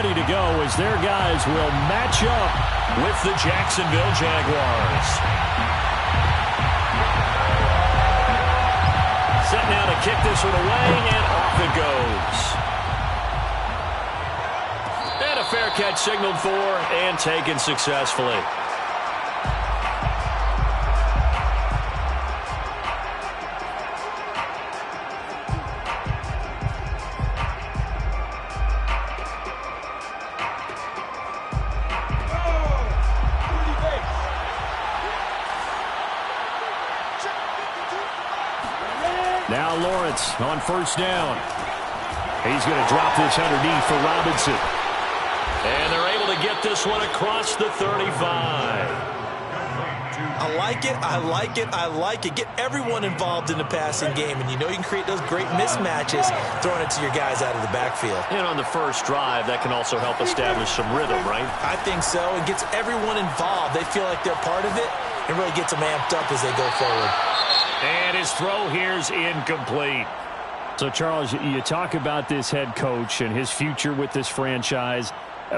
ready to go as their guys will match up with the Jacksonville Jaguars. Set now to kick this one away, and off it goes. And a fair catch signaled for and taken successfully. Now Lawrence on first down. He's going to drop this underneath for Robinson. And they're able to get this one across the 35. I like it, I like it, I like it. Get everyone involved in the passing game, and you know you can create those great mismatches throwing it to your guys out of the backfield. And on the first drive, that can also help establish some rhythm, right? I think so. It gets everyone involved. They feel like they're part of it, and really gets them amped up as they go forward. And his throw here's incomplete. So, Charles, you talk about this head coach and his future with this franchise.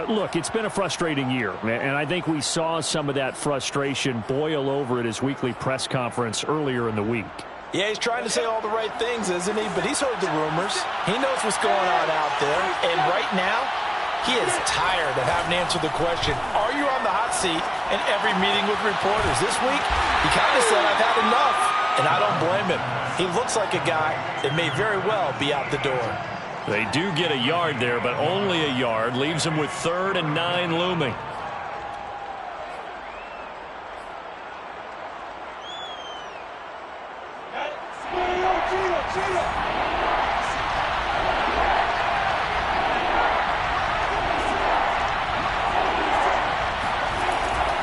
Look, it's been a frustrating year, and I think we saw some of that frustration boil over at his weekly press conference earlier in the week. Yeah, he's trying to say all the right things, isn't he? But he's heard the rumors. He knows what's going on out there. And right now, he is tired of having to answer the question, are you on the hot seat in every meeting with reporters? This week, he kind of said, I've had enough. And I don't blame him. He looks like a guy that may very well be out the door. They do get a yard there, but only a yard. Leaves them with 3rd and 9 looming.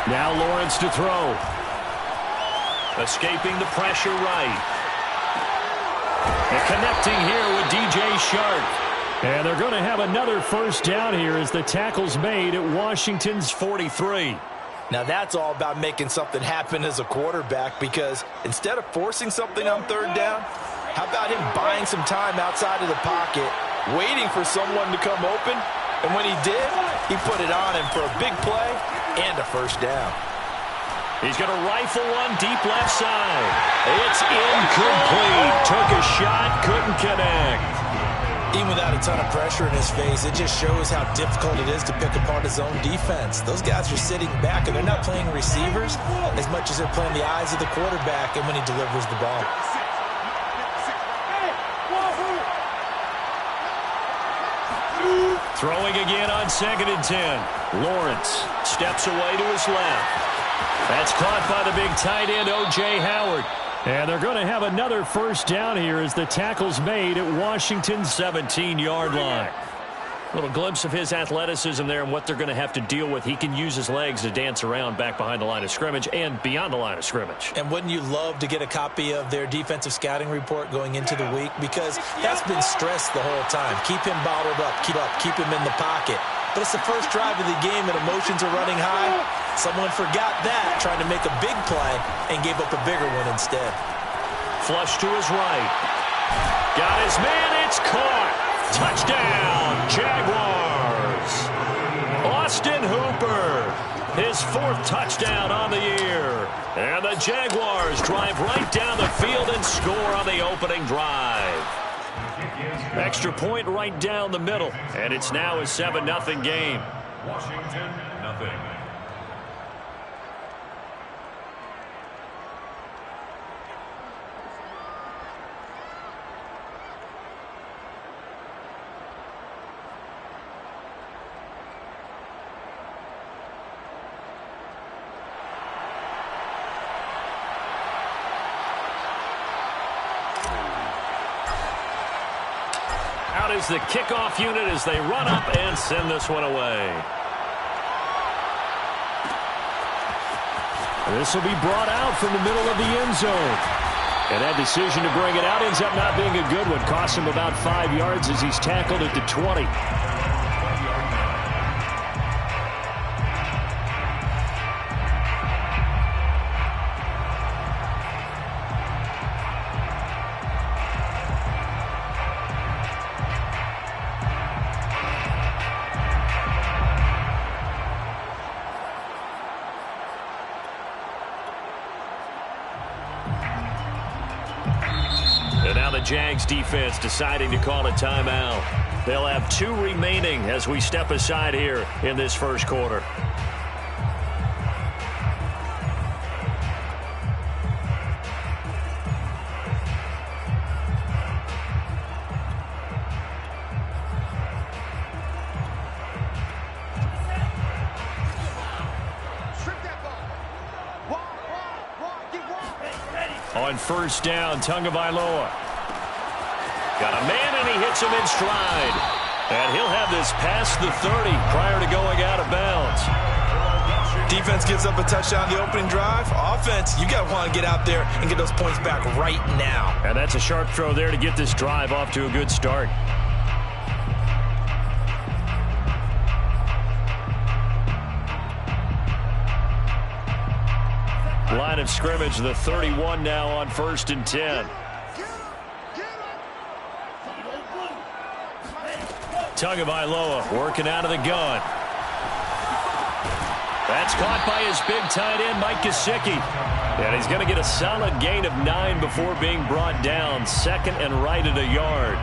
Now Lawrence to throw. Escaping the pressure right. And connecting here with DJ Chark. And they're going to have another first down here as the tackle's made at Washington's 43. Now that's all about making something happen as a quarterback, because instead of forcing something on 3rd down, how about him buying some time outside of the pocket, waiting for someone to come open, and when he did, he put it on him for a big play and a first down. He's going to rifle one deep left side. It's incomplete. Took a shot, couldn't connect. Even without a ton of pressure in his face, it just shows how difficult it is to pick apart his own defense. Those guys are sitting back, and they're not playing receivers as much as they're playing the eyes of the quarterback and when he delivers the ball. Throwing again on 2nd and 10. Lawrence steps away to his left. That's caught by the big tight end, O.J. Howard. And they're going to have another first down here as the tackle's made at Washington's 17-yard line. A little glimpse of his athleticism there and what they're going to have to deal with. He can use his legs to dance around back behind the line of scrimmage and beyond the line of scrimmage. And wouldn't you love to get a copy of their defensive scouting report going into the week? Because that's been stressed the whole time. Keep him bottled up, keep him in the pocket. But it's the first drive of the game and emotions are running high. Someone forgot that, trying to make a big play, and gave up a bigger one instead. Flush to his right. Got his man, it's caught. Touchdown, Jaguars. Austin Hooper, his 4th touchdown on the year. And the Jaguars drive right down the field and score on the opening drive. Extra point right down the middle. And it's now a 7-0 game. Washington, nothing. Out is the kickoff unit as they run up and send this one away. This will be brought out from the middle of the end zone. And that decision to bring it out ends up not being a good one. Costs him about 5 yards as he's tackled at the 20. Jags defense deciding to call a timeout. They'll have 2 remaining as we step aside here in this first quarter. On first down, Tagovailoa. Got a man, and he hits him in stride. And he'll have this past the 30 prior to going out of bounds. Defense gives up a touchdown the opening drive. Offense, you got to want to get out there and get those points back right now. And that's a sharp throw there to get this drive off to a good start. Line of scrimmage, the 31 now on 1st and 10. Tagovailoa working out of the gun. That's caught by his big tight end, Mike Gesicki. And he's going to get a solid gain of 9 before being brought down. Second and right at a yard.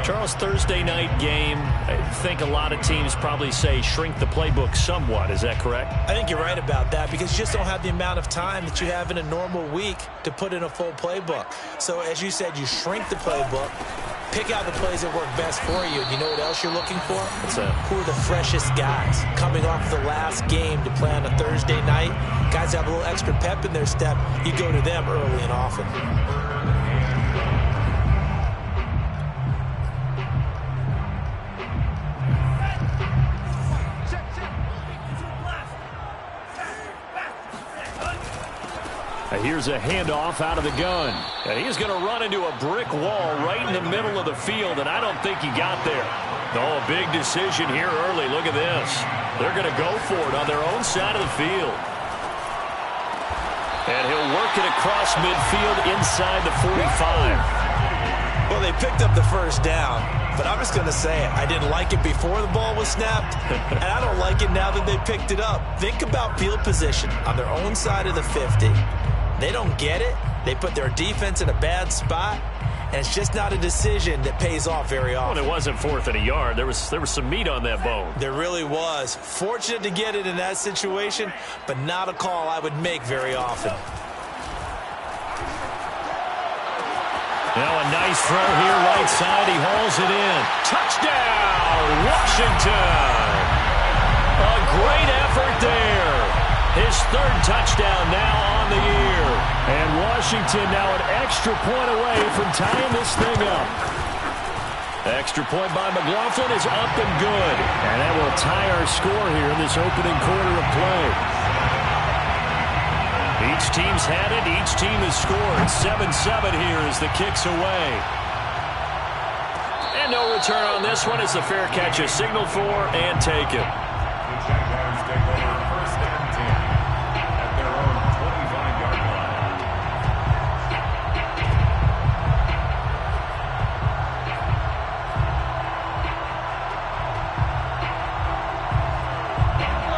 Charles, Thursday night game, I think a lot of teams probably say shrink the playbook somewhat. Is that correct? I think you're right about that because you just don't have the amount of time that you have in a normal week to put in a full playbook. So as you said, you shrink the playbook, pick out the plays that work best for you. And you know what else you're looking for? What's that? Who are the freshest guys coming off the last game to play on a Thursday night? Guys have a little extra pep in their step. You go to them early and often. Here's a handoff out of the gun. And he's going to run into a brick wall right in the middle of the field, and I don't think he got there. Oh, a big decision here early. Look at this. They're going to go for it on their own side of the field. And he'll work it across midfield inside the 45. Well, they picked up the first down, but I'm just going to say it. I didn't like it before the ball was snapped, and I don't like it now that they picked it up. Think about field position on their own side of the 50. They don't get it. They put their defense in a bad spot, and it's just not a decision that pays off very often. Well, it wasn't 4th and a yard. There was some meat on that bone. There really was. Fortunate to get it in that situation, but not a call I would make very often. Now a nice throw here right side. He hauls it in. Touchdown, Washington. A great effort there. His 3rd touchdown now on the year. And Washington now an extra point away from tying this thing up. Extra point by McLaughlin is up and good. And that will tie our score here in this opening quarter of play. Each team's had it. Each team has scored. 7-7 here as the kick's away. And no return on this one as the fair catch is signaled for and taken. The Jaguars take over 1st and 10 at their own 25-yard line.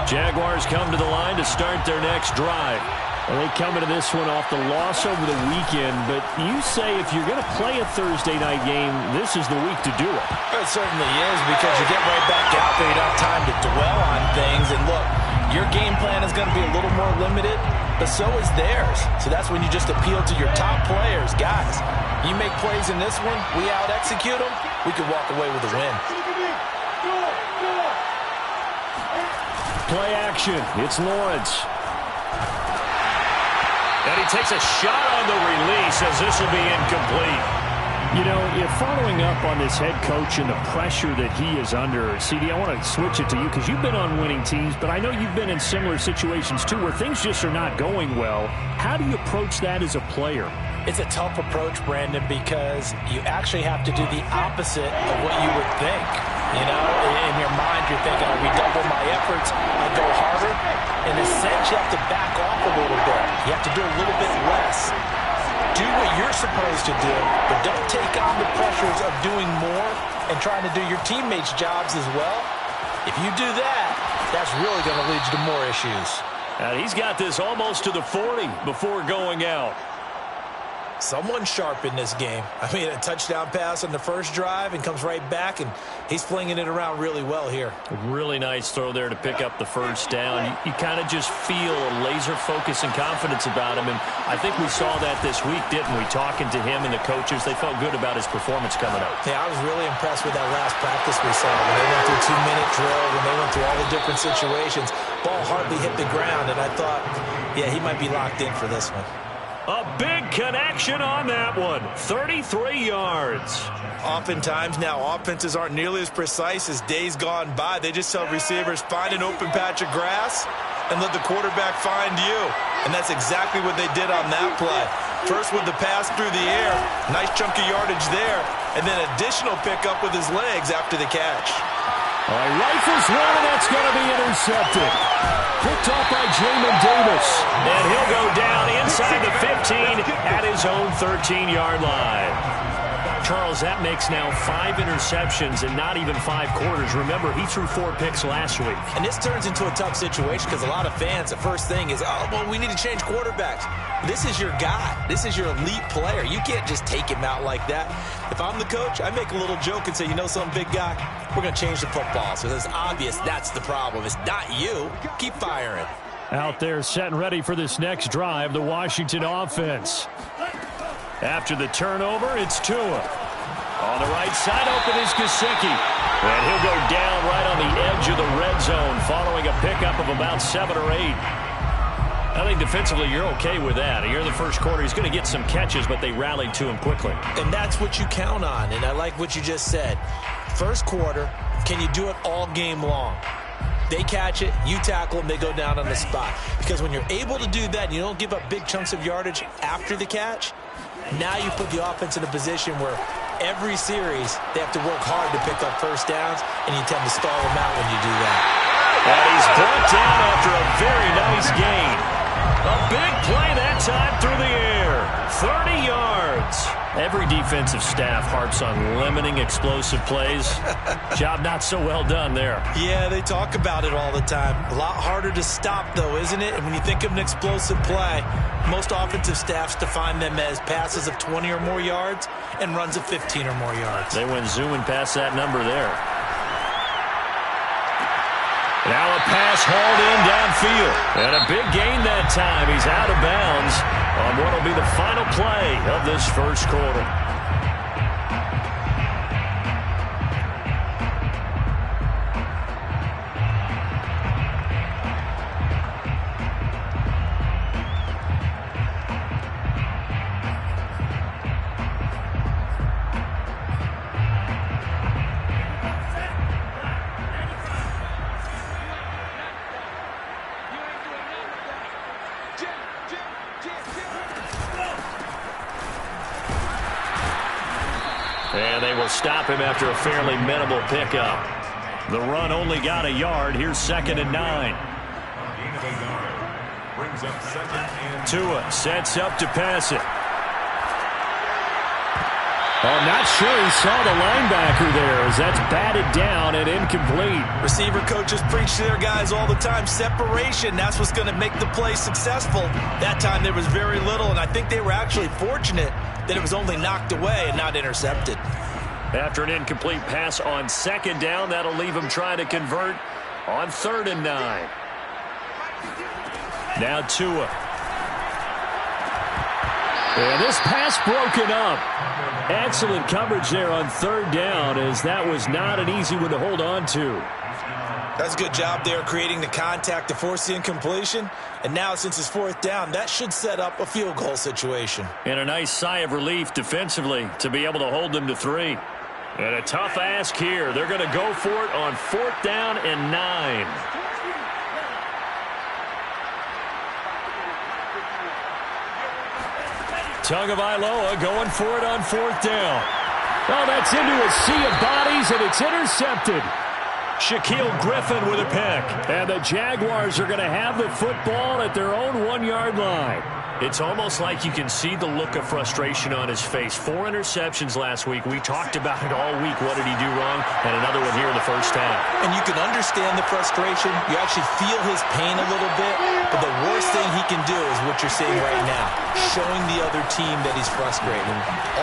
Jaguars come to the line to start their next drive. Well, they come into this one off the loss over the weekend, but you say if you're going to play a Thursday night game, this is the week to do it. It certainly is because you get right back out there. You don't have time to dwell on things. And look, your game plan is going to be a little more limited, but so is theirs. So that's when you just appeal to your top players. Guys, you make plays in this one, we out-execute them, we could walk away with a win. Play action. It's Lawrence. And he takes a shot on the release as this will be incomplete. You know, following up on this head coach and the pressure that he is under, CD, I want to switch it to you because you've been on winning teams, but I know you've been in similar situations too where things just are not going well. How do you approach that as a player? It's a tough approach, Brandon, because you actually have to do the opposite of what you would think. You know, in your mind, you're thinking, I redouble my efforts, I go harder. In a sense, you have to back off a little bit. You have to do a little bit less. Do what you're supposed to do, but don't take on the pressures of doing more and trying to do your teammates' jobs as well. If you do that, that's really going to lead you to more issues. And he's got this almost to the 40 before going out. Someone sharp in this game. I mean, a touchdown pass on the first drive and comes right back, and he's flinging it around really well here. Really nice throw there to pick up the first down. You kind of just feel a laser focus and confidence about him, and I think we saw that this week, didn't we? Talking to him and the coaches, they felt good about his performance coming up. Yeah, I was really impressed with that last practice we saw. When they went through a 2-minute drill, when they went through all the different situations, ball hardly hit the ground, and I thought, yeah, he might be locked in for this one. A big connection on that one. 33 yards. Oftentimes now, offenses aren't nearly as precise as days gone by. They just tell receivers, find an open patch of grass and let the quarterback find you. And that's exactly what they did on that play. First with the pass through the air, nice chunk of yardage there, and then additional pickup with his legs after the catch. All right, rifles one, and that's going to be intercepted. Picked off by Jamin Davis. And he'll go down inside the 15 at his own 13-yard line. Charles, that makes now 5 interceptions and not even 5 quarters. Remember, he threw 4 picks last week. And this turns into a tough situation because a lot of fans, the first thing is, oh, well, we need to change quarterbacks. This is your guy. This is your elite player. You can't just take him out like that. If I'm the coach, I make a little joke and say, you know something, big guy? We're going to change the football. So it's obvious that's the problem. It's not you. Keep firing. Out there set and ready for this next drive, the Washington offense. After the turnover, it's Tua. On the right side, open is Gesicki. And he'll go down right on the edge of the red zone following a pickup of about 7 or 8. I think defensively you're okay with that. Here in the first quarter, he's going to get some catches, but they rallied to him quickly. And that's what you count on, and I like what you just said. First quarter, can you do it all game long? They catch it, you tackle them, they go down on the spot. Because when you're able to do that and you don't give up big chunks of yardage after the catch, now you put the offense in a position where every series they have to work hard to pick up first downs, and you tend to stall them out when you do that. And he's brought down after a very nice gain. A big play that time through the air. 30 yards. Every defensive staff harps on limiting explosive plays. Job not so well done there. Yeah, they talk about it all the time. A lot harder to stop, though, isn't it? And when you think of an explosive play, most offensive staffs define them as passes of 20 or more yards and runs of 15 or more yards. They went zooming past that number there. Now a pass hauled in downfield. And a big gain that time. He's out of bounds on what will be the final play of this first quarter. And they will stop him after a fairly minimal pickup. The run only got a yard. Here's 2nd and 9. Gain of a yard. Brings up 2nd and 9. Tua sets up to pass it. I'm not sure he saw the linebacker there as that's batted down and incomplete. Receiver coaches preach to their guys all the time. Separation, that's what's going to make the play successful. That time there was very little, and I think they were actually fortunate that it was only knocked away and not intercepted. After an incomplete pass on 2nd down, that'll leave him trying to convert on 3rd and 9. Now Tua. And this pass broken up. Excellent coverage there on 3rd down, as that was not an easy one to hold on to. That's a good job there creating the contact to force the incompletion. And now since it's 4th down, that should set up a field goal situation. And a nice sigh of relief defensively to be able to hold them to 3. And a tough ask here. They're going to go for it on 4th down and 9. Tagovailoa going for it on 4th down. Oh, that's into a sea of bodies, and it's intercepted. Shaquille Griffin with a pick. And the Jaguars are going to have the football at their own 1-yard line. It's almost like you can see the look of frustration on his face. 4 interceptions last week. We talked about it all week. What did he do wrong? And another one here in the first half. And you can understand the frustration. You actually feel his pain a little bit. But the worst thing he can do is what you're seeing right now, showing the other team that he's frustrated.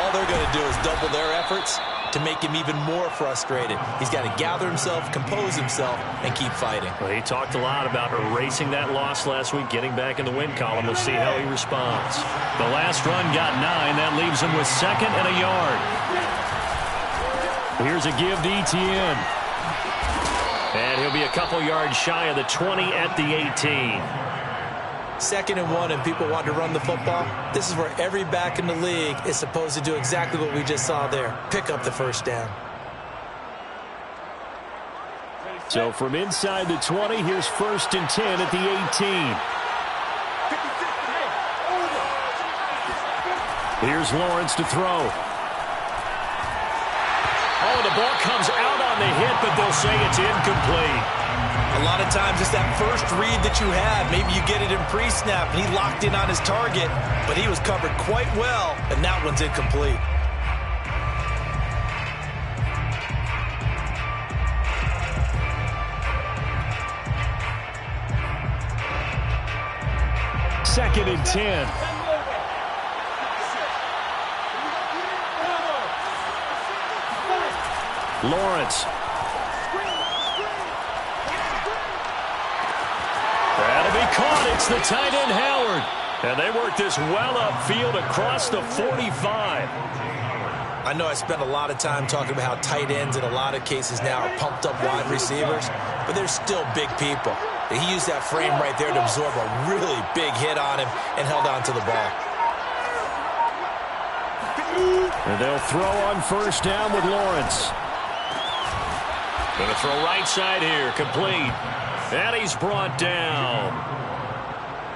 All they're going to do is double their efforts to make him even more frustrated. He's got to gather himself, compose himself, and keep fighting. Well, he talked a lot about erasing that loss last week, getting back in the win column. We'll see how he responds. The last run got 9. That leaves him with 2nd and a yard. Here's a give to Etienne. And he'll be a couple yards shy of the 20 at the 18. 2nd and 1 and people want to run the football. This is where every back in the league is supposed to do exactly what we just saw there. Pick up the first down. So from inside the 20, here's 1st and 10 at the 18. Here's Lawrence to throw. Oh, the ball comes out on the hit, but they'll say it's incomplete. A lot of times it's that first read that you have. Maybe you get it in pre-snap, and he locked in on his target, but he was covered quite well, and that one's incomplete. Second and 10. Lawrence. That'll be caught. It's the tight end, Howard. And they work this well upfield across the 45. I know I spent a lot of time talking about how tight ends in a lot of cases now are pumped up wide receivers, but they're still big people. He used that frame right there to absorb a really big hit on him and held on to the ball. And they'll throw on 1st down with Lawrence. Going to throw right side here, complete. And he's brought down.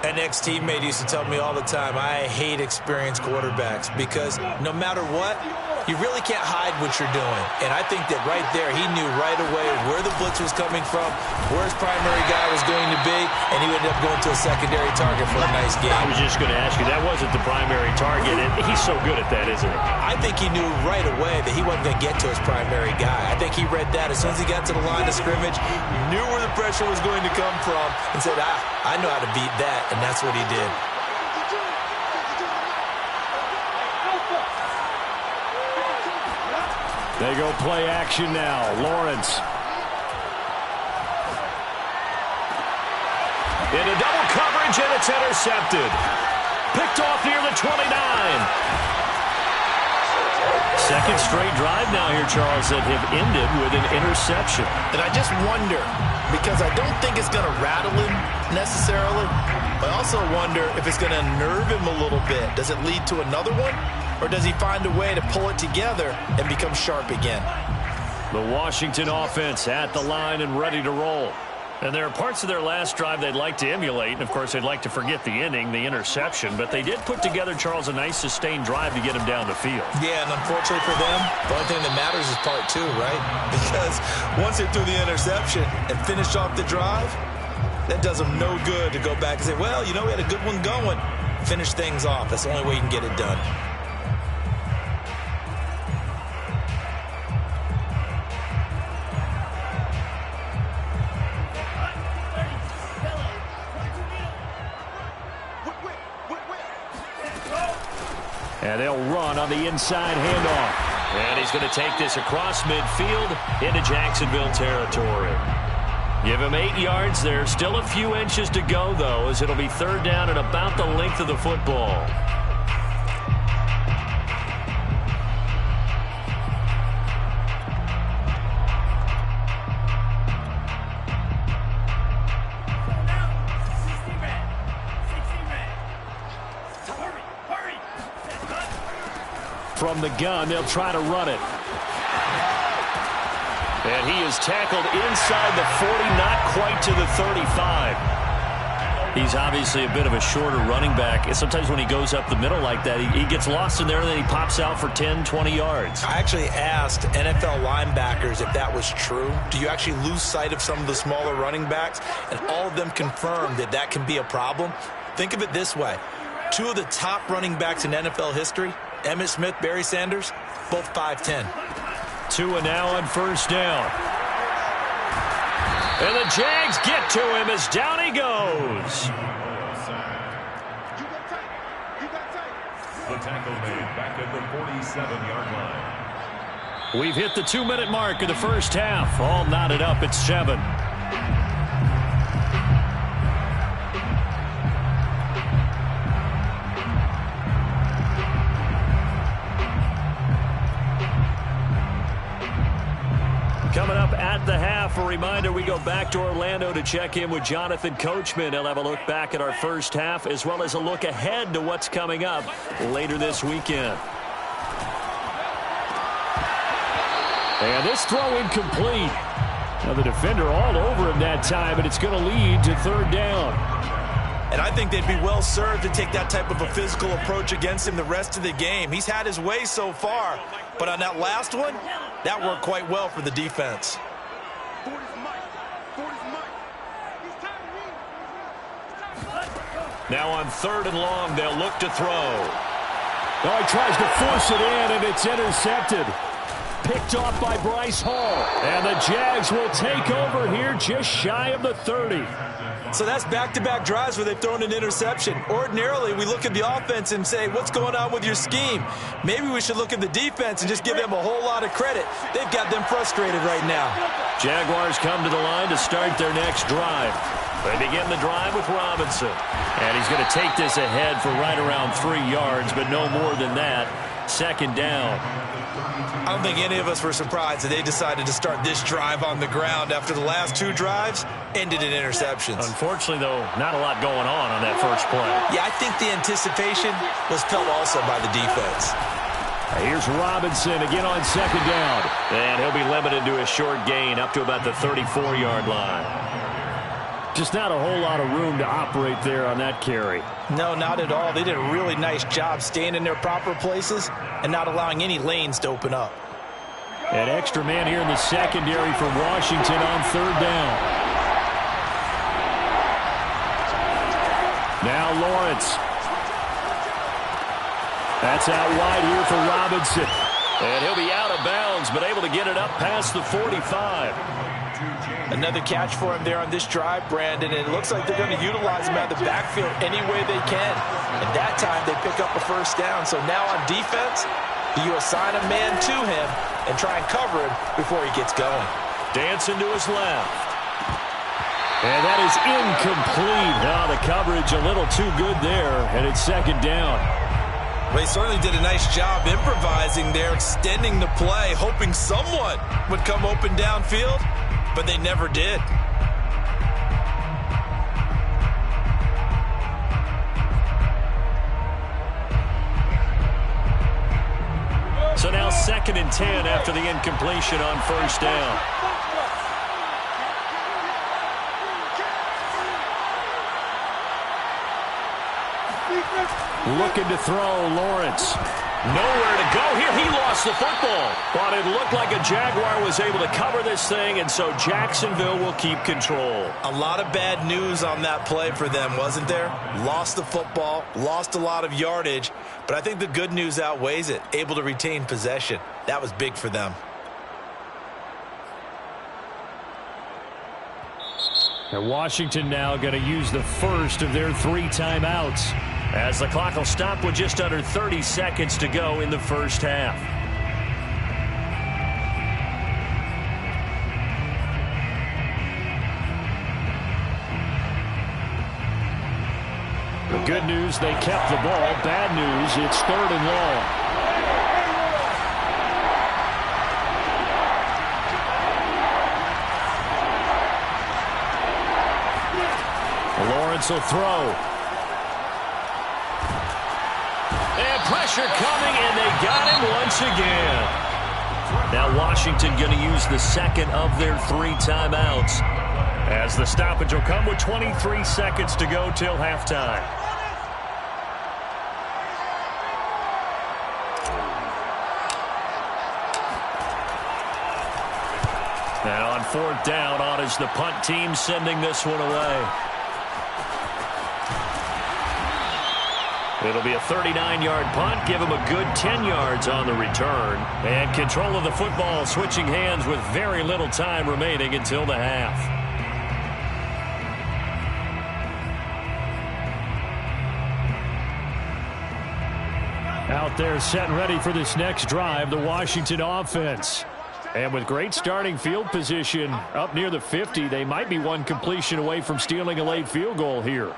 An ex-teammate used to tell me all the time, I hate experienced quarterbacks because no matter what, you really can't hide what you're doing. And I think that right there, he knew right away where the blitz was coming from, where his primary guy was going to be, and he would end up going to a secondary target for a nice game. I was just going to ask you, that wasn't the primary target, and he's so good at that, isn't he? I think he knew right away that he wasn't going to get to his primary guy. I think he read that as soon as he got to the line of scrimmage, knew where the pressure was going to come from, and said, I know how to beat that, and that's what he did. They go play action now. Lawrence. Into double coverage, and it's intercepted. Picked off near the 29. Second straight drive now here, Charles, that have ended with an interception. And I just wonder, because I don't think it's going to rattle him necessarily, but I also wonder if it's going to nerve him a little bit. Does it lead to another one? Or does he find a way to pull it together and become sharp again? The Washington offense at the line and ready to roll. And there are parts of their last drive they'd like to emulate. And, of course, they'd like to forget the ending, the interception. But they did put together, Charles, a nice sustained drive to get him down the field. Yeah, and unfortunately for them, the only thing that matters is part 2, right? Because once they threw the interception and finished off the drive, that does them no good to go back and say, well, you know, we had a good one going. Finish things off. That's the only way you can get it done. And they'll run on the inside handoff. And he's going to take this across midfield into Jacksonville territory. Give him 8 yards there. Still a few inches to go, though, as it'll be 3rd down and about the length of the football. From the gun, they'll try to run it. And he is tackled inside the 40, not quite to the 35. He's obviously a bit of a shorter running back. Sometimes when he goes up the middle like that, he gets lost in there, and then he pops out for 10, 20 yards. I actually asked NFL linebackers if that was true. Do you actually lose sight of some of the smaller running backs? And all of them confirmed that that can be a problem. Think of it this way. 2 of the top running backs in NFL history, Emmitt Smith, Barry Sanders, both 5'10". Tua now on first down. And the Jags get to him as down he goes. The tackle made back at the 47-yard line. We've hit the 2-minute mark of the first half. All knotted up at 7. Coming up at the half, a reminder, we go back to Orlando to check in with Jonathan Coachman. He'll have a look back at our first half as well as a look ahead to what's coming up later this weekend. And this throw incomplete. Now the defender all over him that time, and it's going to lead to 3rd down. And I think they'd be well served to take that type of a physical approach against him the rest of the game. He's had his way so far, but on that last one, that worked quite well for the defense. Now on 3rd and long, they'll look to throw. Oh, he tries to force it in, and it's intercepted. Picked off by Bryce Hall. And the Jags will take over here just shy of the 30. So that's back-to-back drives where they've thrown an interception. Ordinarily, we look at the offense and say, what's going on with your scheme? Maybe we should look at the defense and just give them a whole lot of credit. They've got them frustrated right now. Jaguars come to the line to start their next drive. They begin the drive with Robinson. And he's going to take this ahead for right around 3 yards, but no more than that. 2nd down. I don't think any of us were surprised that they decided to start this drive on the ground after the last 2 drives ended in interceptions. Unfortunately, though, not a lot going on that first play. Yeah, I think the anticipation was felt also by the defense. Here's Robinson again on 2nd down. And he'll be limited to a short gain up to about the 34-yard line. Just not a whole lot of room to operate there on that carry. No, not at all. They did a really nice job staying in their proper places and not allowing any lanes to open up. An extra man here in the secondary for Washington on 3rd down. Now Lawrence. That's out wide here for Robinson. And he'll be out of bounds, but able to get it up past the 45. Another catch for him there on this drive, Brandon, and it looks like they're going to utilize him out of the backfield any way they can. And that time they pick up a first down. So now on defense, you assign a man to him and try and cover him before he gets going. Dancing to his left. And that is incomplete. Now the coverage a little too good there, and it's 2nd down. Well, he certainly did a nice job improvising there, extending the play, hoping someone would come open downfield, but they never did. So now 2nd and 10 after the incompletion on first down. Looking to throw, Lawrence. Nowhere to go here. He lost the football. But it looked like a Jaguar was able to cover this thing, and so Jacksonville will keep control. A lot of bad news on that play for them, wasn't there? Lost the football, lost a lot of yardage, but I think the good news outweighs it. Able to retain possession. That was big for them. And Washington now going to use the first of their 3 timeouts. As the clock will stop with just under 30 seconds to go in the first half. The good news, they kept the ball. Bad news, it's 3rd and long. Lawrence will throw. And pressure coming, and they got him once again. Now Washington going to use the 2nd of their 3 timeouts as as the stoppage will come with 23 seconds to go till halftime. And on 4th down, on is the punt team sending this one away. It'll be a 39-yard punt. Give him a good 10 yards on the return. And control of the football switching hands with very little time remaining until the half. Out there set and ready for this next drive, the Washington offense. And with great starting field position up near the 50, they might be one completion away from stealing a late field goal here.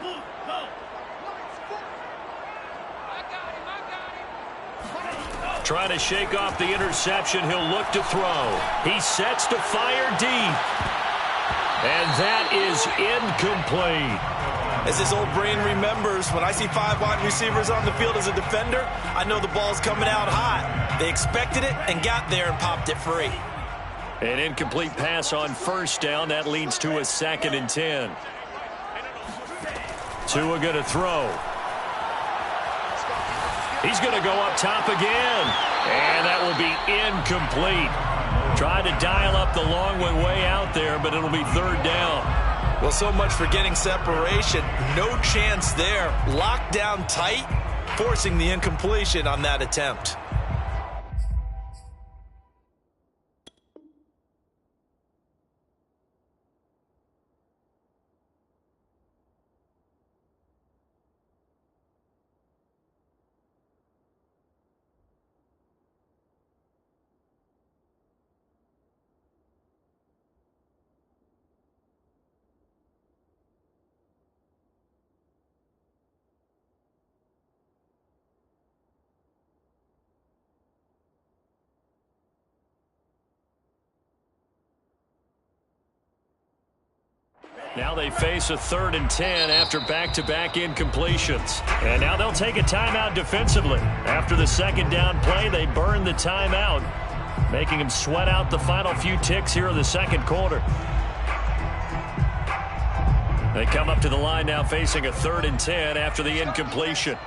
Trying to shake off the interception. He'll look to throw. He sets to fire deep. And that is incomplete. As his old brain remembers, when I see 5 wide receivers on the field as a defender, I know the ball's coming out hot. They expected it and got there and popped it free. An incomplete pass on 1st down. That leads to a 2nd and 10. Tua going to throw. He's going to go up top again. And that will be incomplete. Tried to dial up the long one way out there, but it'll be 3rd down. Well, so much for getting separation. No chance there. Locked down tight, forcing the incompletion on that attempt. Now they face a 3rd and 10 after back-to-back incompletions. And now they'll take a timeout defensively. After the 2nd down play, they burn the timeout, making them sweat out the final few ticks here in the 2nd quarter. They come up to the line now facing a 3rd and 10 after the incompletion.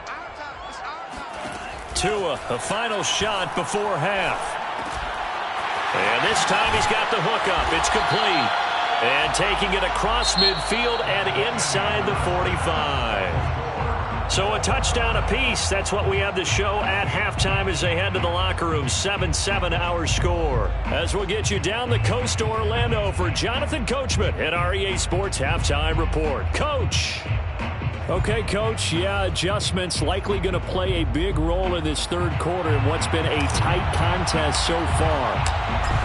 Tua, a final shot before half. And this time he's got the hook up. It's complete. And taking it across midfield and inside the 45. So a touchdown apiece. That's what we have to show at halftime as they head to the locker room. 7-7 our score. As we'll get you down the coast to Orlando for Jonathan Coachman at our EA Sports Halftime Report. Coach. Okay, Coach, yeah, adjustments likely going to play a big role in this 3rd quarter in what's been a tight contest so far.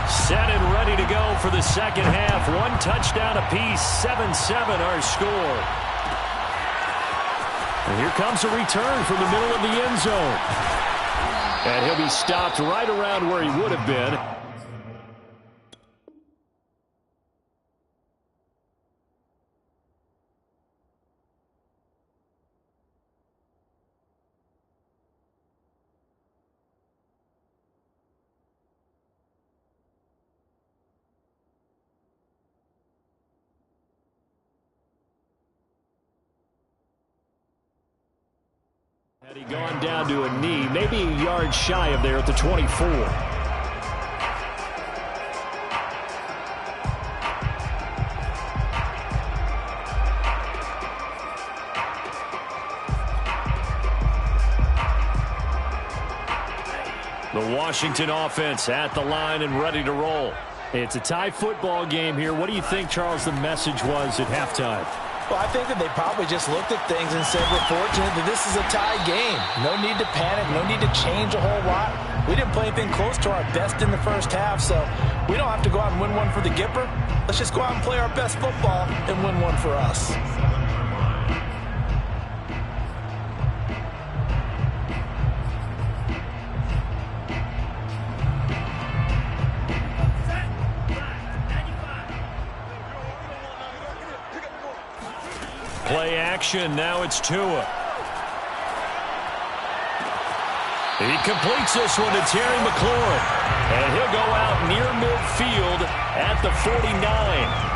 Set and ready to go for the 2nd half. 1 touchdown apiece, 7-7 our score. And here comes a return from the middle of the end zone. And he'll be stopped right around where he would have been. Had he gone down to a knee, maybe a yard shy of there at the 24. The Washington offense at the line and ready to roll. It's a tie football game here. What do you think, Charles, the message was at halftime? Well, I think that they probably just looked at things and said, we're fortunate that this is a tie game. No need to panic, no need to change a whole lot. We didn't play anything close to our best in the 1st half, so we don't have to go out and win one for the Gipper. Let's just go out and play our best football and win one for us. Play action. Now it's Tua. He completes this one to Terry McLaurin. And he'll go out near midfield at the 49.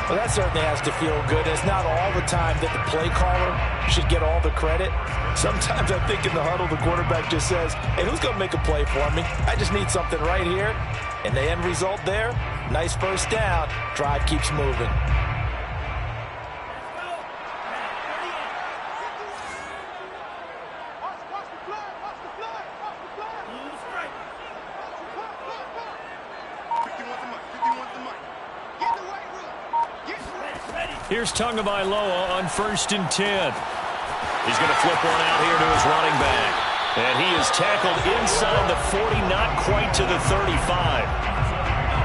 Well, that certainly has to feel good. It's not all the time that the play caller should get all the credit. Sometimes I think in the huddle, the quarterback just says, hey, who's going to make a play for me? I just need something right here. And the end result there, nice first down. Drive keeps moving. Here's Tagovailoa on 1st and 10. He's going to flip one out here to his running back. And he is tackled inside the 40, not quite to the 35.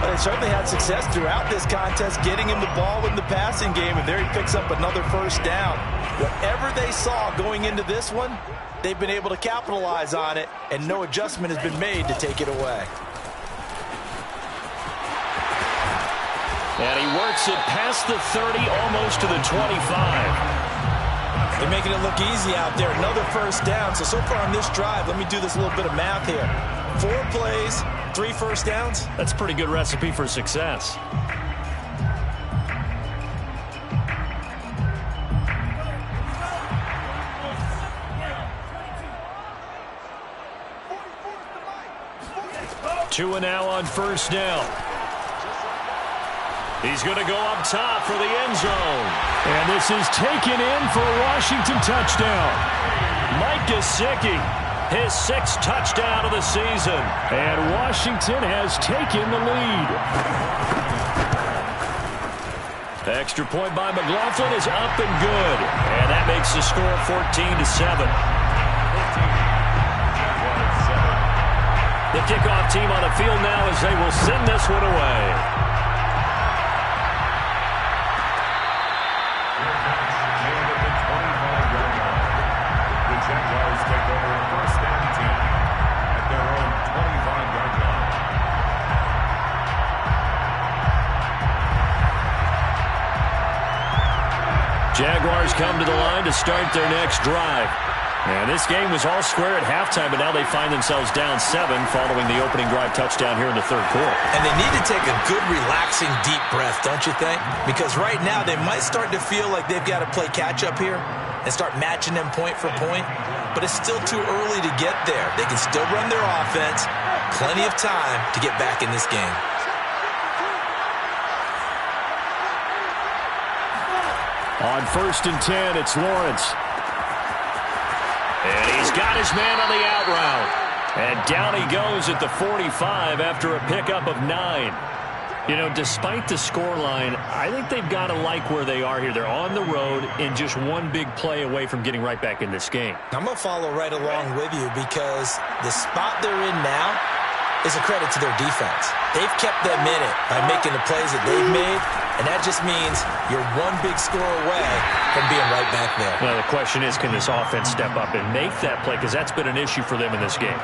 But they certainly had success throughout this contest, getting him the ball in the passing game, and there he picks up another first down. Whatever they saw going into this one, they've been able to capitalize on it, and no adjustment has been made to take it away. And he works it past the 30, almost to the 25. They're making it look easy out there. Another first down. So far on this drive, let me do this little bit of math here. 4 plays, 3 first downs. That's a pretty good recipe for success. Two and now on 1st down. He's going to go up top for the end zone. And this is taken in for a Washington touchdown. Mike Gesicki, his 6th touchdown of the season. And Washington has taken the lead. The extra point by McLaughlin is up and good. And that makes the score 14-7. The kickoff team on the field now as they will send this one away. Jaguars take over 1st and 10 at their own 25-yard line. Jaguars come to the line to start their next drive. And this game was all square at halftime, but now they find themselves down 7 following the opening drive touchdown here in the 3rd quarter. And they need to take a good, relaxing, deep breath, don't you think? Because right now they might start to feel like they've got to play catch-up here and start matching them point for point. But it's still too early to get there. They can still run their offense. Plenty of time to get back in this game. On 1st and 10, it's Lawrence. And he's got his man on the out route. And down he goes at the 45 after a pickup of 9. You know, despite the scoreline, I think they've got to like where they are here. They're on the road and just one big play away from getting right back in this game. I'm going to follow right along with you because the spot they're in now is a credit to their defense. They've kept them in it by making the plays that they've made, and that just means you're one big score away from being right back there. Well, the question is, can this offense step up and make that play? Because that's been an issue for them in this game.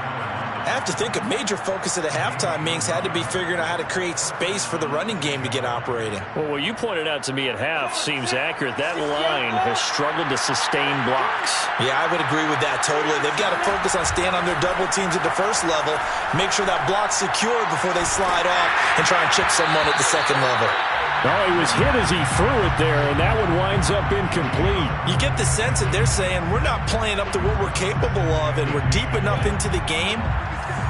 I have to think a major focus at the halftime means had to be figuring out how to create space for the running game to get operating. Well, what you pointed out to me at half seems accurate. That line has struggled to sustain blocks. Yeah, I would agree with that totally. They've got to focus on staying on their double teams at the first level, make sure that block's secured before they slide off and try and chip someone at the second level. Oh, he was hit as he threw it there, and that one winds up incomplete. You get the sense that they're saying we're not playing up to what we're capable of, and we're deep enough into the game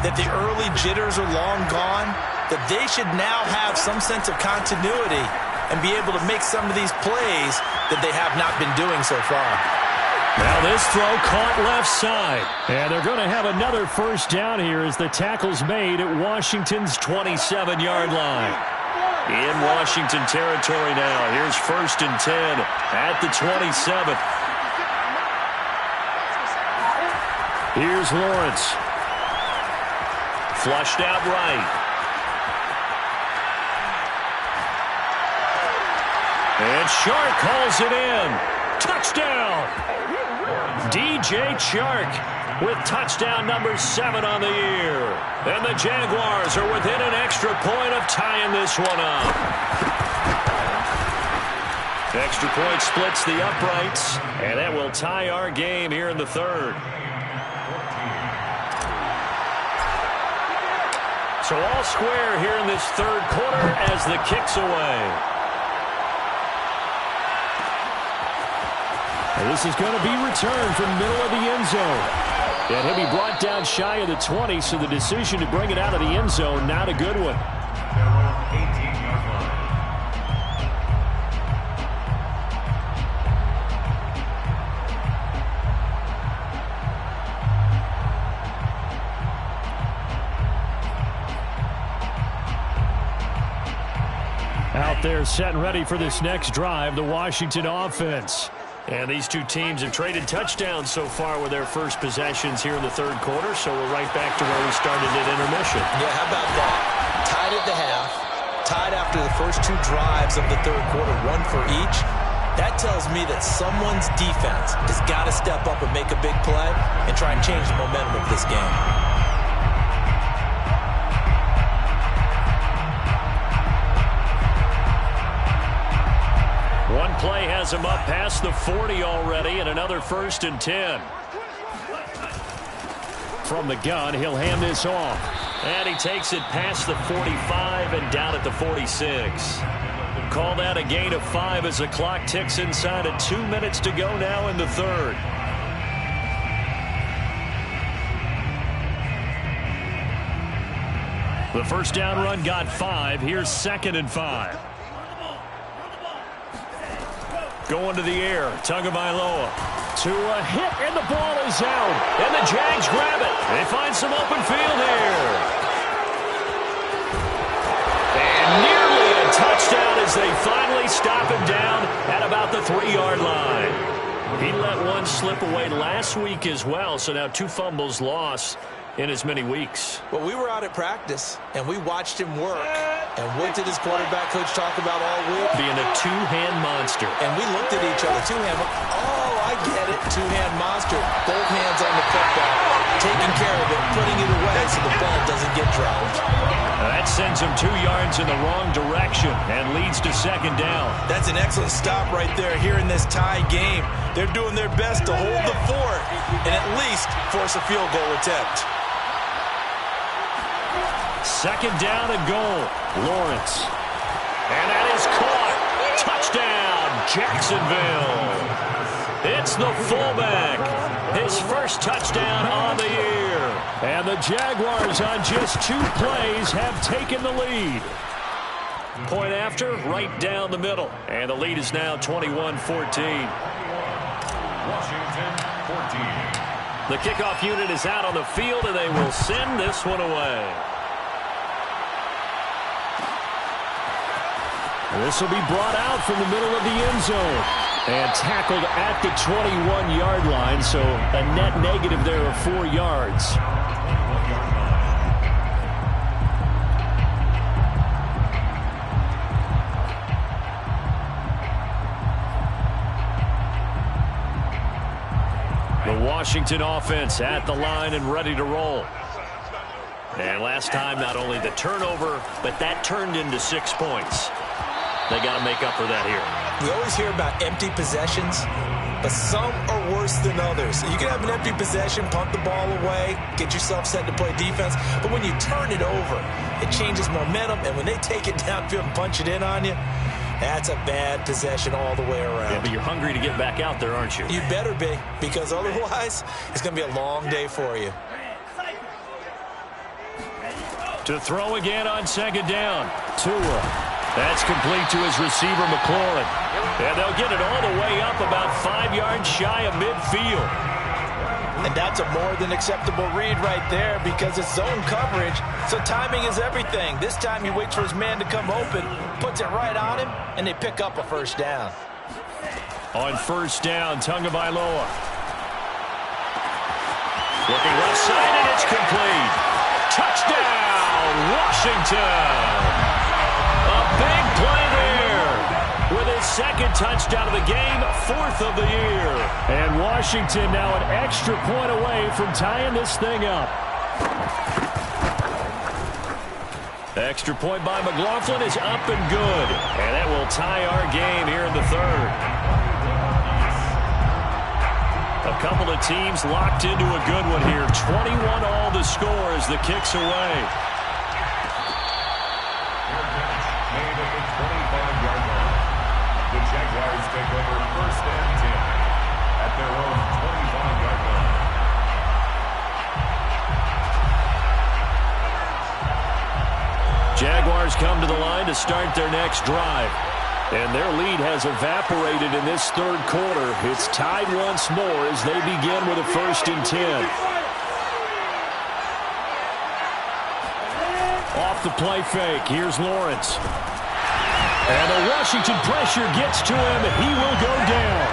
that the early jitters are long gone, that they should now have some sense of continuity and be able to make some of these plays that they have not been doing so far. Now this throw caught left side. And they're going to have another first down here as the tackle's made at Washington's 27-yard line. In Washington territory now. Here's 1st and 10 at the 27. Here's Lawrence. Flushed out right. And Chark calls it in. Touchdown! DJ Chark with touchdown number 7 on the year. And the Jaguars are within an extra point of tying this one up. Extra point splits the uprights, and that will tie our game here in the 3rd. So all square here in this 3rd quarter as the kick's away. This is going to be returned from the middle of the end zone. And he'll be brought down shy of the 20, so the decision to bring it out of the end zone, not a good one. Their own 18-yard line. Out there set and ready for this next drive, the Washington offense. And these two teams have traded touchdowns so far with their first possessions here in the third quarter, so we're right back to where we started at intermission. Yeah, how about that? Tied at the half, tied after the first two drives of the third quarter, one for each. That tells me that someone's defense has got to step up and make a big play and try and change the momentum of this game. One play has him up past the 40 already, and another 1st and 10. From the gun, he'll hand this off. And he takes it past the 45 and down at the 46. Call that a gain of 5 as the clock ticks inside of 2 minutes to go now in the third. The first down run got 5. Here's 2nd and 5. Going to the air, Tagovailoa to a hit, and the ball is out. And the Jags grab it. They find some open field here. And nearly a touchdown as they finally stop him down at about the 3-yard line. He let one slip away last week as well, so now 2 fumbles lost in as many weeks. Well, we were out at practice, and we watched him work. And what did his quarterback coach talk about all week? Being a two-hand monster. And we looked at each other. Two-hand. Oh, I get it. Two-hand monster. Both hands on the football. Taking care of it. Putting it away so the ball doesn't get dropped. That sends him 2 yards in the wrong direction and leads to 2nd down. That's an excellent stop right there here in this tie game. They're doing their best to hold the fort and at least force a field goal attempt. 2nd down and goal. Lawrence. And that is caught. Touchdown, Jacksonville. It's the fullback. His first touchdown on the year. And the Jaguars on just 2 plays have taken the lead. Point after, right down the middle. And the lead is now 21-14. Washington, 14. The kickoff unit is out on the field, and they will send this one away. This will be brought out from the middle of the end zone and tackled at the 21-yard line, so a net negative there of 4 yards. The Washington offense at the line and ready to roll. And last time, not only the turnover, but that turned into 6 points. They got to make up for that here. We always hear about empty possessions, but some are worse than others. You can have an empty possession, punt the ball away, get yourself set to play defense, but when you turn it over, it changes momentum, and when they take it downfield and punch it in on you, that's a bad possession all the way around. Yeah, but you're hungry to get back out there, aren't you? You better be, because otherwise, it's going to be a long day for you. To throw again on 2nd down. Tua. That's complete to his receiver, McLaurin. And they'll get it all the way up about 5 yards shy of midfield. And that's a more than acceptable read right there because it's zone coverage, so timing is everything. This time he waits for his man to come open, puts it right on him, and they pick up a 1st down. On 1st down, Tagovailoa. Looking left side, and it's complete. Touchdown, Washington. A big play there with his 2nd touchdown of the game, 4th of the year. And Washington now an extra point away from tying this thing up. Extra point by McLaughlin is up and good. And that will tie our game here in the third. A couple of teams locked into a good one here. 21 all the score as the kick's away. Made at the 25-yard line. The Jaguars take over 1st and 10. their own 25-yard line. Jaguars come to the line to start their next drive. And their lead has evaporated in this third quarter. It's tied once more as they begin with a 1st and 10. Off the play fake. Here's Lawrence. And the Washington pressure gets to him, and he will go down.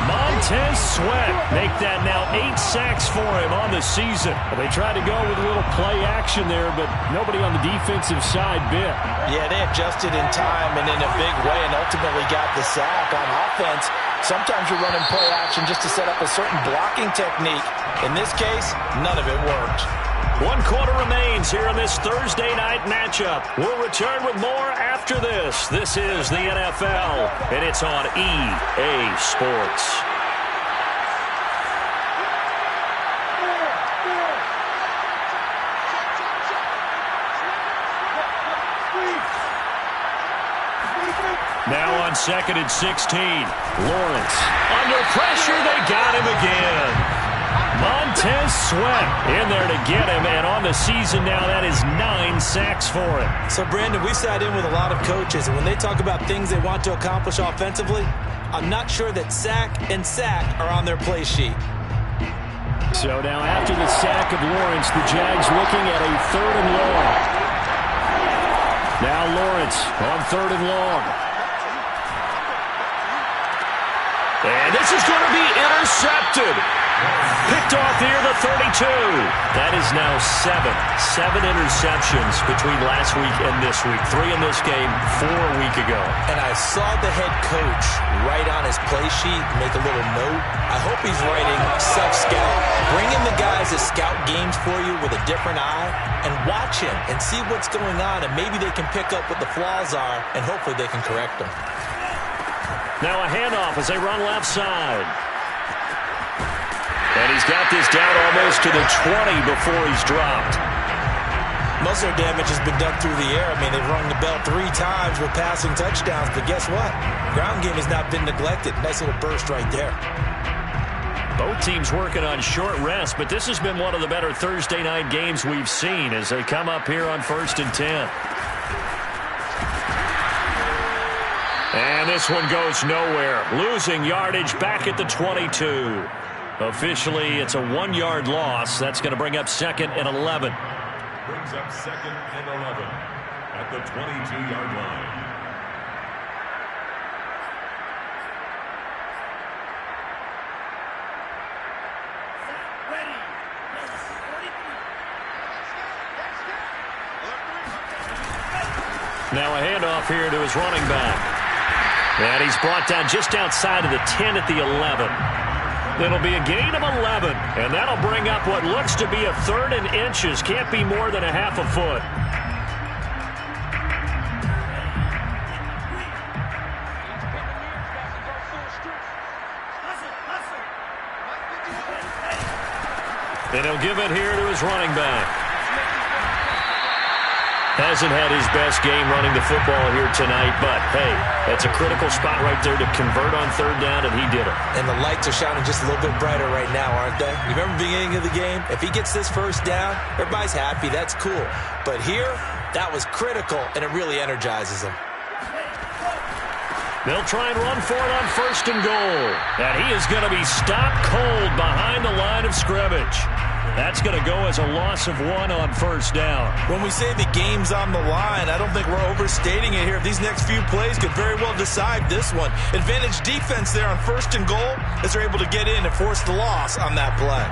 Montez Sweat make that now 8 sacks for him on the season. They tried to go with a little play action there, but nobody on the defensive side bit. Yeah, they adjusted in time and in a big way and ultimately got the sack. On offense, sometimes you're running play action just to set up a certain blocking technique. In this case, none of it worked. 1 quarter remains here in this Thursday night matchup. We'll return with more after this. This is the NFL, and it's on EA Sports. Now on 2nd and 16. Lawrence. Under pressure, they got him again. Montez Sweat in there to get him, and on the season now, that is 9 sacks for him. So, Brandon, we sat in with a lot of coaches, and when they talk about things they want to accomplish offensively, I'm not sure that sack and sack are on their play sheet. So now after the sack of Lawrence, the Jags looking at a 3rd and long. Now Lawrence on 3rd and long. And this is going to be intercepted. Picked off near the 32. That is now 7 interceptions between last week and this week. 3 in this game, 4 a week ago. And I saw the head coach write on his play sheet, make a little note. I hope he's writing self-scout. Bring in the guys that scout games for you with a different eye and watch him and see what's going on, and maybe they can pick up what the flaws are, and hopefully they can correct them. Now a handoff as they run left side. And he's got this down almost to the 20 before he's dropped. Most of their damage has been done through the air. I mean, they've rung the bell 3 times with passing touchdowns, but guess what? Ground game has not been neglected. Nice little burst right there. Both teams working on short rest, but this has been one of the better Thursday night games we've seen as they come up here on 1st and 10. And this one goes nowhere. Losing yardage back at the 22. Officially, it's a 1-yard loss. That's going to bring up 2nd and 11. Brings up 2nd and 11 at the 22-yard line. Now a handoff here to his running back. And he's brought down just outside of the 10 at the 11. It'll be a gain of 11, and that'll bring up what looks to be a 3rd and inches. Can't be more than a half a foot. And he'll give it here to his running back. Hasn't had his best game running the football here tonight, but, hey, that's a critical spot right there to convert on 3rd down, and he did it. And the lights are shining just a little bit brighter right now, aren't they? You remember the beginning of the game? If he gets this 1st down, everybody's happy. That's cool. But here, that was critical, and it really energizes them. They'll try and run for it on 1st and goal. And he is going to be stopped cold behind the line of scrimmage. That's going to go as a loss of 1 on 1st down. When we say the game's on the line, I don't think we're overstating it here. These next few plays could very well decide this one. Advantage defense there on 1st and goal as they're able to get in and force the loss on that play.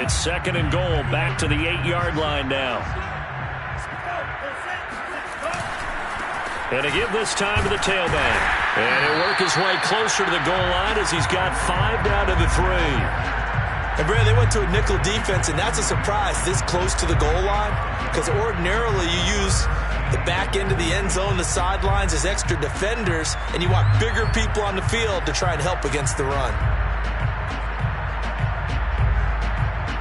It's 2nd and goal, back to the 8-yard line now. And to give this time to the tailback. And he'll work his way closer to the goal line as he's got 5 down to the 3. And, Brad, they went to a nickel defense, and that's a surprise this close to the goal line, because ordinarily you use the back end of the end zone, the sidelines as extra defenders, and you want bigger people on the field to try and help against the run.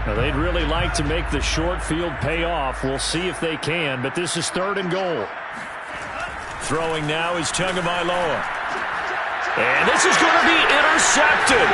Well, they'd really like to make the short field pay off. We'll see if they can, but this is 3rd and goal. Throwing now is Tagovailoa. And this is going to be intercepted.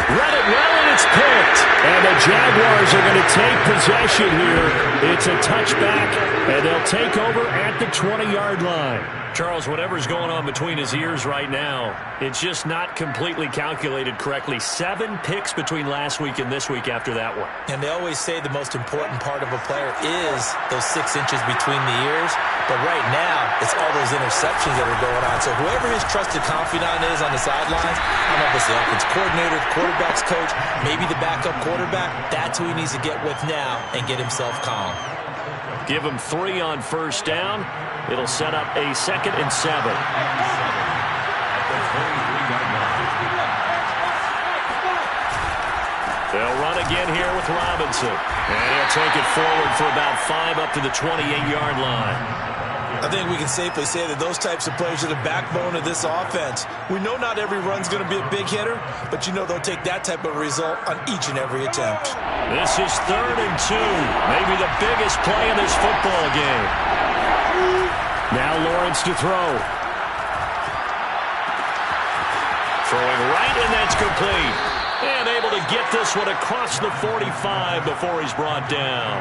Read it well, and it's picked. And the Jaguars are going to take possession here. It's a touchback, and they'll take over at the 20-yard line. Charles, whatever's going on between his ears right now, it's just not completely calculated correctly. 7 picks between last week and this week after that one. And they always say the most important part of a player is those 6 inches between the ears. But right now, it's all those interceptions that are going on. So whoever his trusted confidant is on the sidelines, I don't know if it's the offense coordinator, the quarterback's coach, maybe the backup quarterback, that's who he needs to get with now and get himself calm. Give him 3 on 1st down. It'll set up a 2nd and 7. They'll run again here with Robinson. And he'll take it forward for about 5 up to the 28-yard line. I think we can safely say that those types of players are the backbone of this offense. We know not every run's going to be a big hitter, but you know they'll take that type of result on each and every attempt. This is 3rd and 2. Maybe the biggest play in this football game. Now Lawrence to throw. Throwing right, and that's complete. And able to get this one across the 45 before he's brought down.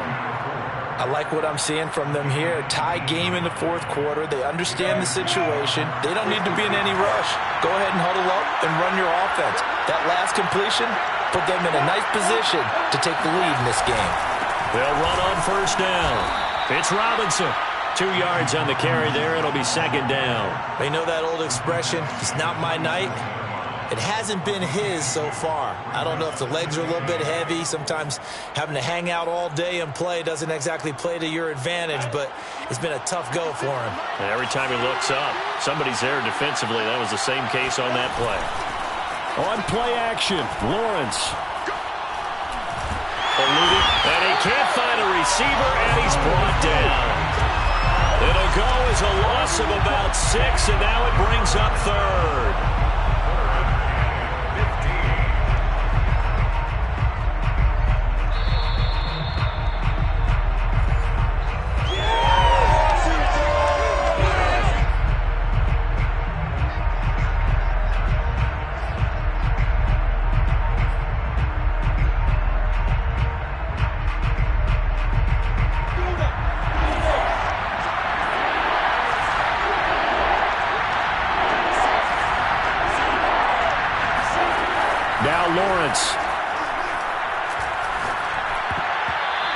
I like what I'm seeing from them here. Tie game in the 4th quarter. They understand the situation. They don't need to be in any rush. Go ahead and huddle up and run your offense. That last completion put them in a nice position to take the lead in this game. They'll run on 1st down. It's Robinson. 2 yards on the carry there. It'll be 2nd down. They know that old expression, it's not my night. It hasn't been his so far. I don't know if the legs are a little bit heavy. Sometimes having to hang out all day and play doesn't exactly play to your advantage, but it's been a tough go for him. And every time he looks up, somebody's there defensively. That was the same case on that play. On play action, Lawrence. And he can't find a receiver, and he's brought down. It'll go as a loss of about 6, and now it brings up 3rd. Now Lawrence.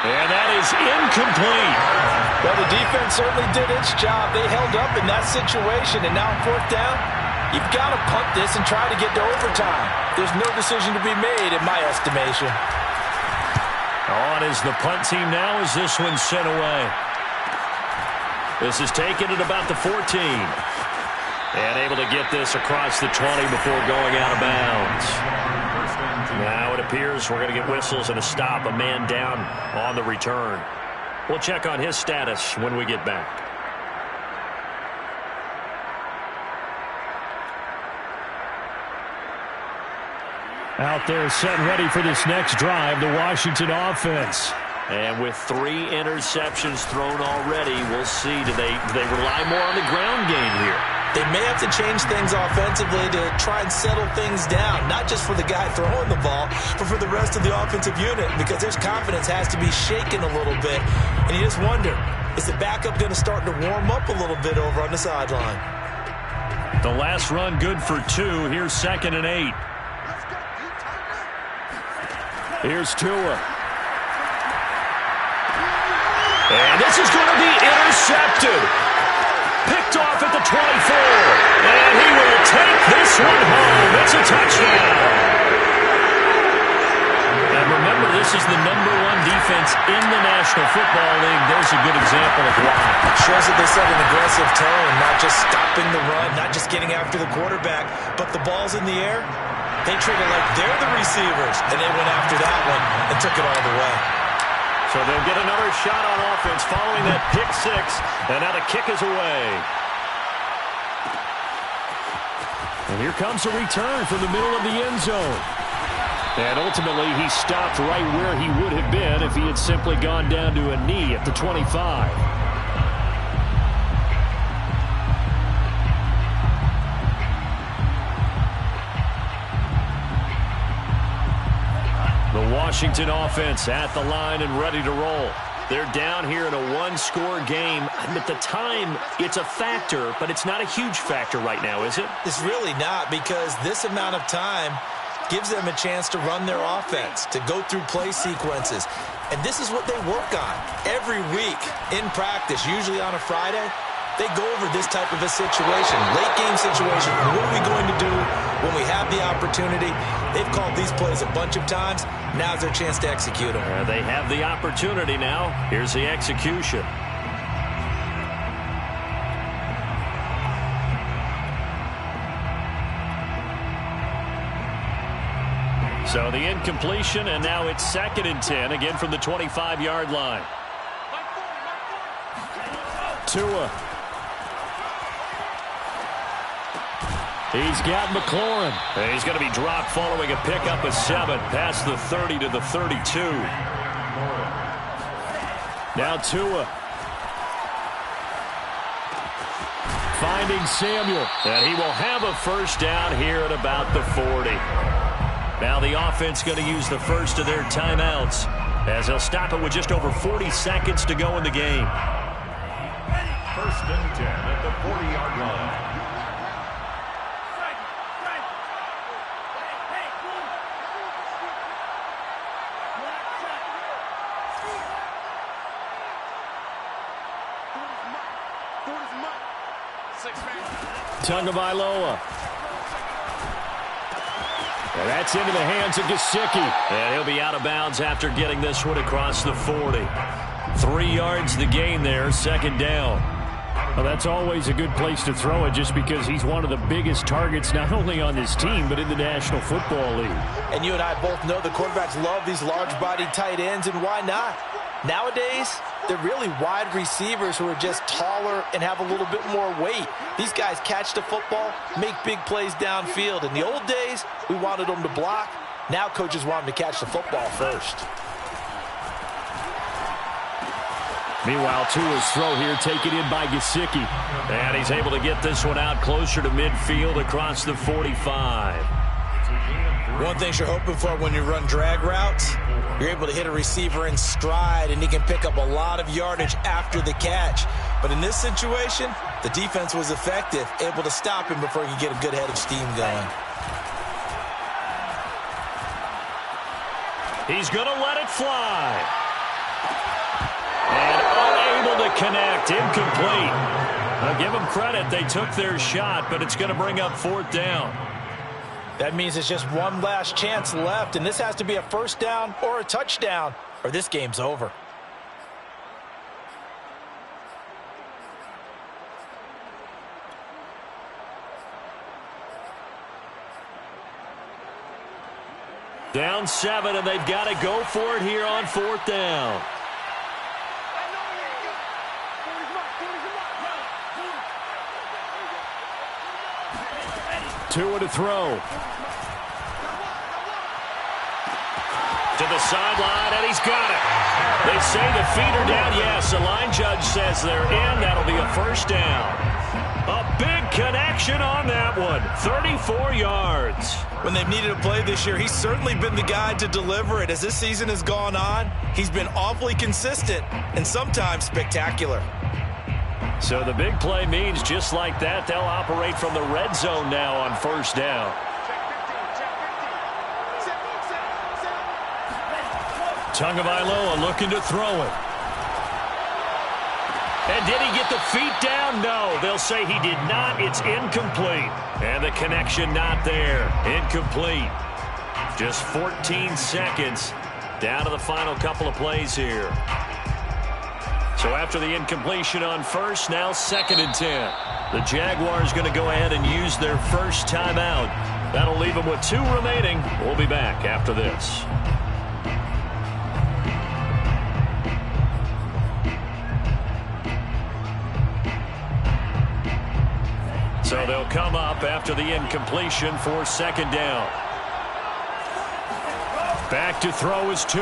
And that is incomplete. Well, the defense certainly did its job. They held up in that situation, and now 4th down, you've got to punt this and try to get to overtime. There's no decision to be made in my estimation. On is the punt team now as this one's sent away. This is taken at about the 14. And able to get this across the 20 before going out of bounds. Now it appears we're going to get whistles and a stop, a man down on the return. We'll check on his status when we get back. Out there set ready for this next drive, the Washington offense. And with 3 interceptions thrown already, we'll see. Do they rely more on the ground game here? They may have to change things offensively to try and settle things down, not just for the guy throwing the ball, but for the rest of the offensive unit, because their confidence has to be shaken a little bit. And you just wonder, is the backup going to start to warm up a little bit over on the sideline? The last run good for 2. Here's 2nd and 8. Here's Tua. And this is going to be intercepted. Picked off at the 24. And he will take this one home. It's a touchdown. And remember, this is the #1 defense in the National Football League. There's a good example of why. It shows that they set an aggressive tone, not just stopping the run, not just getting after the quarterback, but the ball's in the air. They treat it like they're the receivers, and they went after that one and took it all the way. So they'll get another shot on offense following that pick 6, and now the kick is away. And here comes a return from the middle of the end zone. And ultimately, he stopped right where he would have been if he had simply gone down to a knee at the 25. The Washington offense at the line and ready to roll. They're down here in a one-score game. At the time, it's a factor, but it's not a huge factor right now, is it? It's really not, because this amount of time gives them a chance to run their offense, to go through play sequences. And this is what they work on every week in practice, usually on a Friday. They go over this type of a situation, late game situation. What are we going to do when we have the opportunity? They've called these plays a bunch of times. Now's their chance to execute them. They have the opportunity now. Here's the execution. So the incompletion, and now it's 2nd and 10, again from the 25-yard line. Tua. He's got McLaurin. And he's going to be dropped following a pickup of 7 past the 30 to the 32. Now Tua. Finding Samuel. And he will have a first down here at about the 40. Now the offense going to use the first of their timeouts as they'll stop it with just over 40 seconds to go in the game. 1st and 10 at the 40-yard line. Tagovailoa. And that's into the hands of Gesicki. And he'll be out of bounds after getting this one across the 40. 3 yards the gain there, 2nd down. Well, that's always a good place to throw it just because he's one of the biggest targets not only on this team but in the National Football League. And you and I both know the quarterbacks love these large-bodied tight ends, and why not? Nowadays, they're really wide receivers who are just taller and have a little bit more weight. These guys catch the football, make big plays downfield. In the old days, we wanted them to block. Now coaches want them to catch the football first. Meanwhile, Tua's throw here taken in by Gesicki. And he's able to get this one out closer to midfield across the 45. One thing you're hoping for when you run drag routes, you're able to hit a receiver in stride, and he can pick up a lot of yardage after the catch. But in this situation, the defense was effective, able to stop him before he could get a good head of steam going. He's going to let it fly. And unable to connect, incomplete. I'll give them credit. They took their shot, but it's going to bring up 4th down. That means it's just one last chance left, and this has to be a first down or a touchdown, or this game's over. Down 7, and they've got to go for it here on 4th down. Tua to throw. To the sideline, and he's got it. They say the feet are down. Yes, the line judge says they're in. That'll be a first down. A big connection on that one. 34 yards. When they've needed a play this year, he's certainly been the guy to deliver it. As this season has gone on, he's been awfully consistent and sometimes spectacular. So the big play means just like that, they'll operate from the red zone now on first down. Tagovailoa looking to throw it. And did he get the feet down? No, they'll say he did not. It's incomplete. And the connection not there. Incomplete. Just 14 seconds down to the final couple of plays here. So after the incompletion on first, now 2nd and 10. The Jaguars going to go ahead and use their first timeout. That'll leave them with 2 remaining. We'll be back after this. So they'll come up after the incompletion for 2nd down. Back to throw is Tua.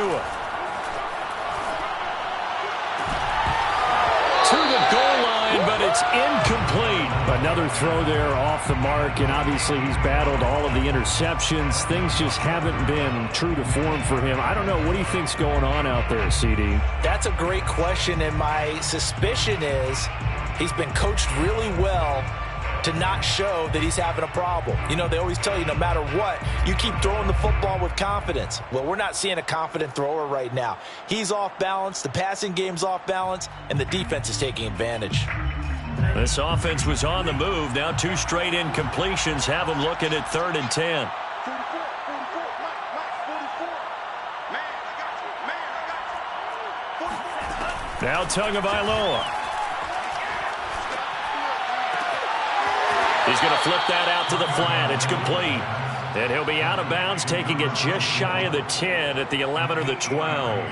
To the goal line, but it's incomplete. Another throw there off the mark, and obviously he's battled all of the interceptions. Things just haven't been true to form for him. I don't know. What do you think's going on out there, CD? That's a great question, and my suspicion is he's been coached really well to not show that he's having a problem. You know, they always tell you no matter what, you keep throwing the football with confidence. Well, we're not seeing a confident thrower right now. He's off balance, the passing game's off balance, and the defense is taking advantage. This offense was on the move. Now 2 straight incompletions have them looking at 3rd and 10. Now Tagovailoa. He's going to flip that out to the flat. It's complete. And he'll be out of bounds, taking it just shy of the 10 at the 11 or the 12.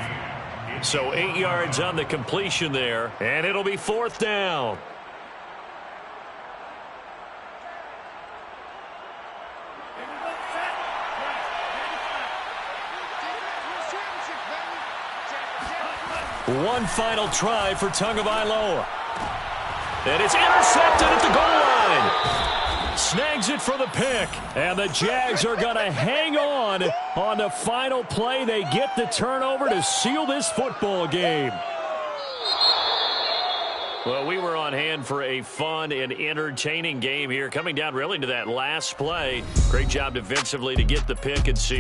So 8 yards on the completion there, and it'll be 4th down. One final try for Tagovailoa. And it's intercepted at the goal line. Snags it for the pick. And the Jags are going to hang on the final play. They get the turnover to seal this football game. Well, we were on hand for a fun and entertaining game here. Coming down really to that last play. Great job defensively to get the pick and seal.